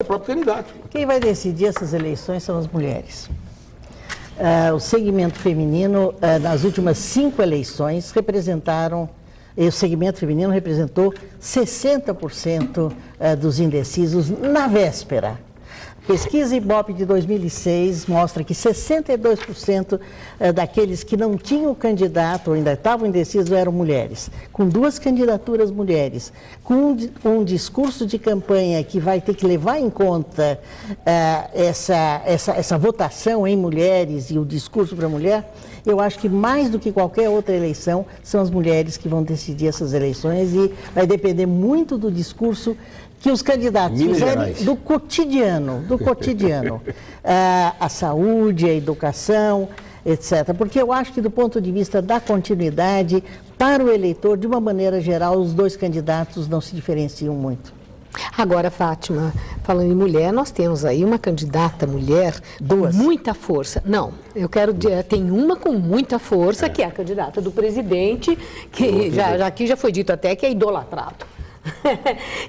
o próprio candidato. Quem vai decidir essas eleições são as mulheres. O segmento feminino, nas últimas 5 eleições, o segmento feminino representou 60% dos indecisos na véspera. Pesquisa Ibope de 2006 mostra que 62% daqueles que não tinham candidato ou ainda estavam indecisos eram mulheres. Com 2 candidaturas mulheres, com um discurso de campanha que vai ter que levar em conta essa votação em mulheres e o discurso para a mulher, eu acho que mais do que qualquer outra eleição, são as mulheres que vão decidir essas eleições e vai depender muito do discurso que os candidatos fizerem do cotidiano, a saúde, a educação, etc. Porque eu acho que do ponto de vista da continuidade, para o eleitor, de uma maneira geral, os 2 candidatos não se diferenciam muito. Agora, Fátima, falando em mulher, nós temos aí uma candidata mulher com muita força. Não, eu quero dizer, tem uma com muita força, que é a candidata do presidente, que aqui já foi dito até que é idolatrado.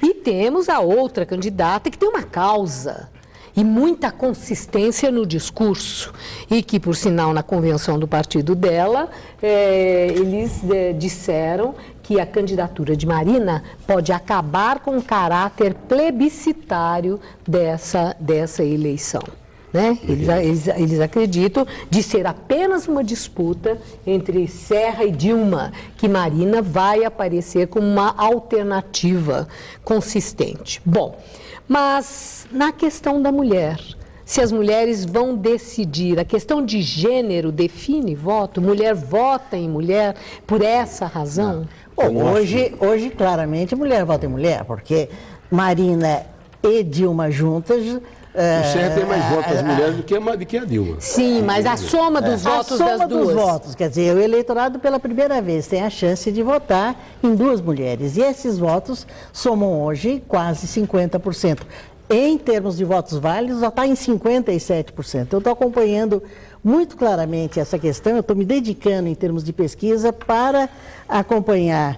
E temos a outra candidata que tem uma causa e muita consistência no discurso e que, por sinal, na convenção do partido dela, eles disseram que a candidatura de Marina pode acabar com o caráter plebiscitário dessa eleição. Né? Eles acreditam de ser apenas uma disputa entre Serra e Dilma, que Marina vai aparecer como uma alternativa consistente. Bom, mas na questão da mulher, se as mulheres vão decidir, a questão de gênero define voto, mulher vota em mulher por essa razão? Bom, hoje claramente mulher vota em mulher, porque Marina e Dilma juntas... O Serra tem mais votos das mulheres do que a Dilma. Sim, mas a soma dos votos das duas. A soma dos votos, quer dizer, o eleitorado pela primeira vez tem a chance de votar em 2 mulheres. E esses votos somam hoje quase 50%. Em termos de votos válidos, já está em 57%. Eu estou acompanhando muito claramente essa questão, eu estou me dedicando em termos de pesquisa para acompanhar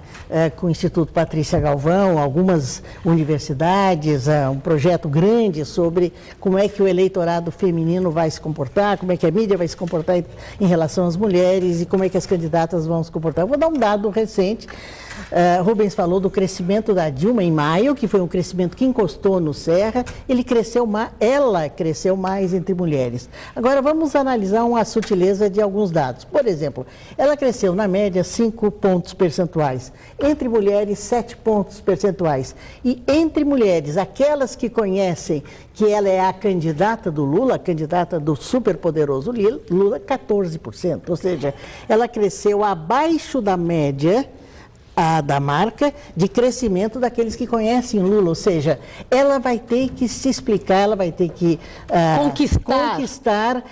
com o Instituto Patrícia Galvão, algumas universidades, um projeto grande sobre como é que o eleitorado feminino vai se comportar, como é que a mídia vai se comportar em relação às mulheres e como é que as candidatas vão se comportar. Eu vou dar um dado recente. Rubens falou do crescimento da Dilma em maio, que foi um crescimento que encostou no Serra, ela cresceu mais entre mulheres. Agora vamos analisar uma sutileza de alguns dados. Por exemplo, ela cresceu na média 5 pontos percentuais, entre mulheres 7 pontos percentuais. E entre mulheres, aquelas que conhecem que ela é a candidata do Lula, a candidata do superpoderoso Lula, 14%. Ou seja, ela cresceu abaixo da média da marca de crescimento daqueles que conhecem Lula, ou seja, ela vai ter que se explicar, ela vai ter que conquistar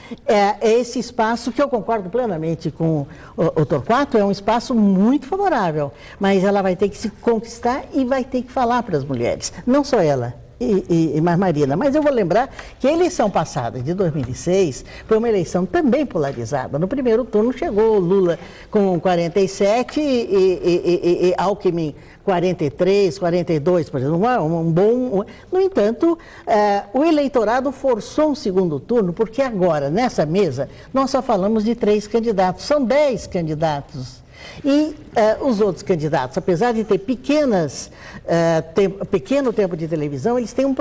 esse espaço que eu concordo plenamente com o Torquato, é um espaço muito favorável, mas ela vai ter que se conquistar e vai ter que falar para as mulheres, não só ela. E mais Marina, mas eu vou lembrar que a eleição passada, de 2006, foi uma eleição também polarizada. No primeiro turno chegou Lula com 47 e Alckmin 43, 42, por exemplo, No entanto, o eleitorado forçou um segundo turno, porque agora, nessa mesa, nós só falamos de 3 candidatos, são 10 candidatos. E os outros candidatos, apesar de ter pequeno tempo de televisão, eles têm um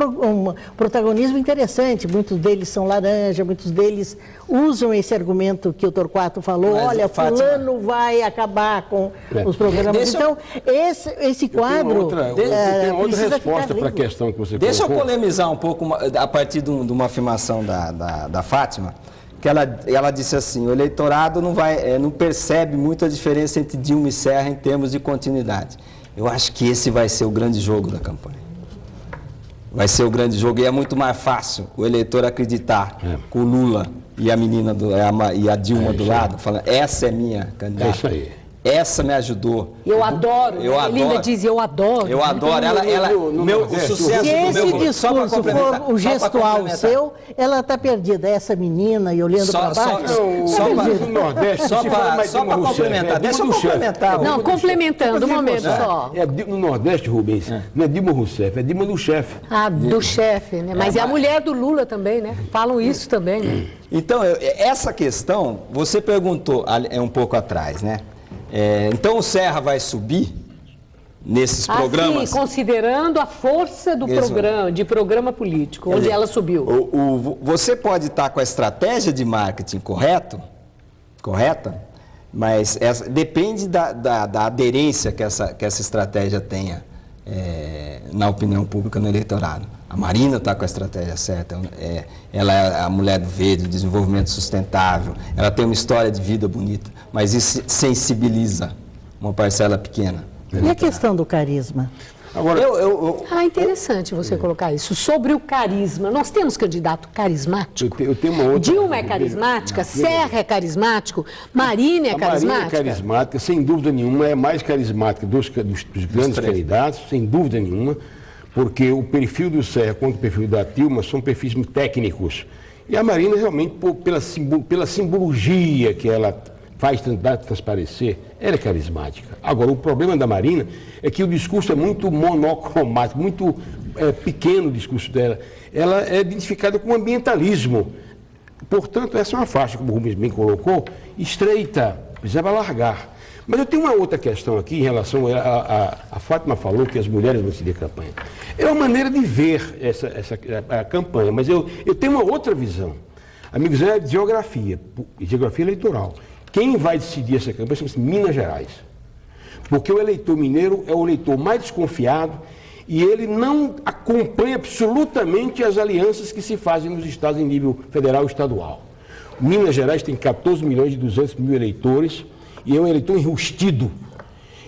protagonismo interessante. Muitos deles são laranja, muitos deles usam esse argumento que o Torquato falou, olha, fulano vai acabar com os programas. Então, esse quadro... Tem outra resposta para a questão que você colocou. Deixa eu polemizar um pouco a partir de uma afirmação da Fátima, que ela disse assim, o eleitorado não percebe muito a diferença entre Dilma e Serra em termos de continuidade. Eu acho que esse vai ser o grande jogo da campanha. Vai ser o grande jogo e é muito mais fácil o eleitor acreditar com o Lula e a menina e a Dilma do lado, falando, essa é minha candidata. É isso aí. essa me ajudou. Eu adoro. Eu Ele ainda diz, eu adoro. Eu adoro. O sucesso Se do meu esse discurso for o gestual seu, ela está perdida. Essa menina e olhando para baixo. Só para o Nordeste, só para complementar. Deixa eu complementar. Não, complementando, um momento só. No Nordeste, Rubens, não é Dilma Rousseff, é Dilma do chefe. Ah, do chefe, né? Mas é a mulher do Lula também, né? Falam isso também, né? Então, essa questão, você perguntou um pouco atrás, né? Então o Serra vai subir nesses programas? Sim, considerando a força do programa político, onde ela subiu. Você pode estar com a estratégia de marketing correta, mas depende da aderência que essa estratégia tenha na opinião pública, no eleitorado. A Marina está com a estratégia certa, ela é a mulher do verde, do desenvolvimento sustentável, ela tem uma história de vida bonita, mas isso sensibiliza uma parcela pequena. E a questão do carisma? Agora, interessante você colocar isso. Sobre o carisma, nós temos candidato carismático? Eu tenho uma outra... Dilma é carismática, Serra é carismático, Marina é carismática? Marina é carismática, sem dúvida nenhuma, é mais carismática dos grandes candidatos, sem dúvida nenhuma, porque o perfil do Serra quanto o perfil da Dilma são perfis técnicos. E a Marina, realmente, pela simbologia que ela faz transparecer, ela é carismática. Agora, o problema da Marina é que o discurso é muito monocromático, muito pequeno o discurso dela. Ela é identificada com ambientalismo. Portanto, essa é uma faixa, como o Rubens bem colocou, estreita, precisava largar. Mas eu tenho uma outra questão aqui em relação a Fátima falou que as mulheres vão decidir a campanha. É uma maneira de ver a campanha, mas eu tenho uma outra visão. Amigos, é geografia eleitoral. Quem vai decidir essa campanha são Minas Gerais. Porque o eleitor mineiro é o eleitor mais desconfiado e ele não acompanha absolutamente as alianças que se fazem nos estados em nível federal e estadual. Minas Gerais tem 14.200.000 eleitores e é um eleitor enrustido.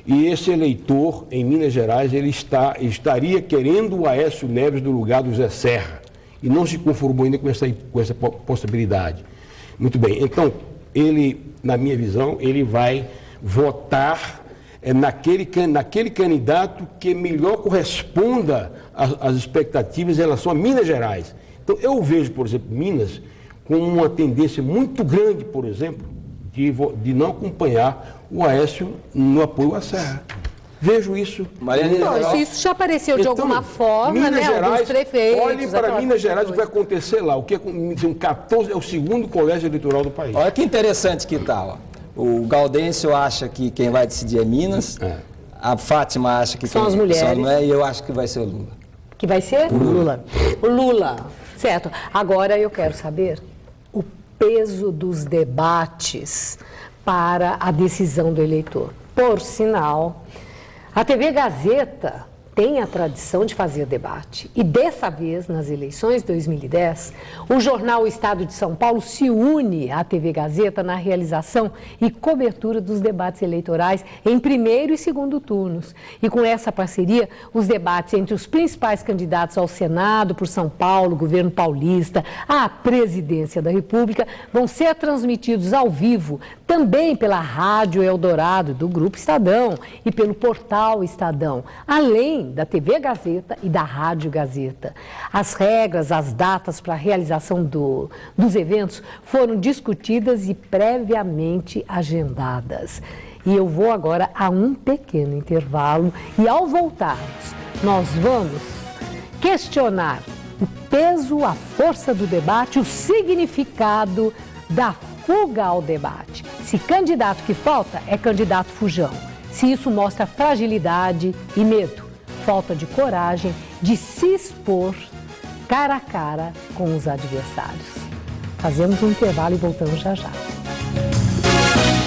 E esse eleitor, em Minas Gerais, ele estaria querendo o Aécio Neves no lugar do Zé Serra. E não se conformou ainda com essa possibilidade. Muito bem, então, ele, na minha visão, ele vai votar naquele candidato que melhor corresponda às expectativas em relação a Minas Gerais. Então, eu vejo, por exemplo, Minas com uma tendência muito grande, por exemplo, de não acompanhar o Aécio no apoio à Serra. Vejo isso. Isso já apareceu de alguma forma, Minas Gerais, dos prefeitos. Olhe para Minas Gerais o que vai acontecer lá. O que é o segundo colégio eleitoral do país. Olha que interessante que tal. O Gaudêncio acha que quem vai decidir é Minas. A Fátima acha que são as mulheres. E eu acho que vai ser o Lula. Que vai ser? O Lula. O Lula. Certo. Agora eu quero saber o peso dos debates para a decisão do eleitor. Por sinal, a TV Gazeta tem a tradição de fazer debate. E dessa vez, nas eleições de 2010, o jornal O Estado de São Paulo se une à TV Gazeta na realização e cobertura dos debates eleitorais em primeiro e segundo turnos. E com essa parceria, os debates entre os principais candidatos ao Senado por São Paulo, governo paulista, à presidência da República, vão ser transmitidos ao vivo, também pela Rádio Eldorado, do Grupo Estadão, e pelo portal Estadão, além da TV Gazeta e da Rádio Gazeta. As regras, as datas para a realização dos eventos foram discutidas e previamente agendadas. E eu vou agora a um pequeno intervalo e, ao voltarmos, nós vamos questionar o peso, a força do debate, o significado da fuga ao debate. Se candidato que falta é candidato fujão. Se isso mostra fragilidade e medo, falta de coragem de se expor cara a cara com os adversários. Fazemos um intervalo e voltamos já já.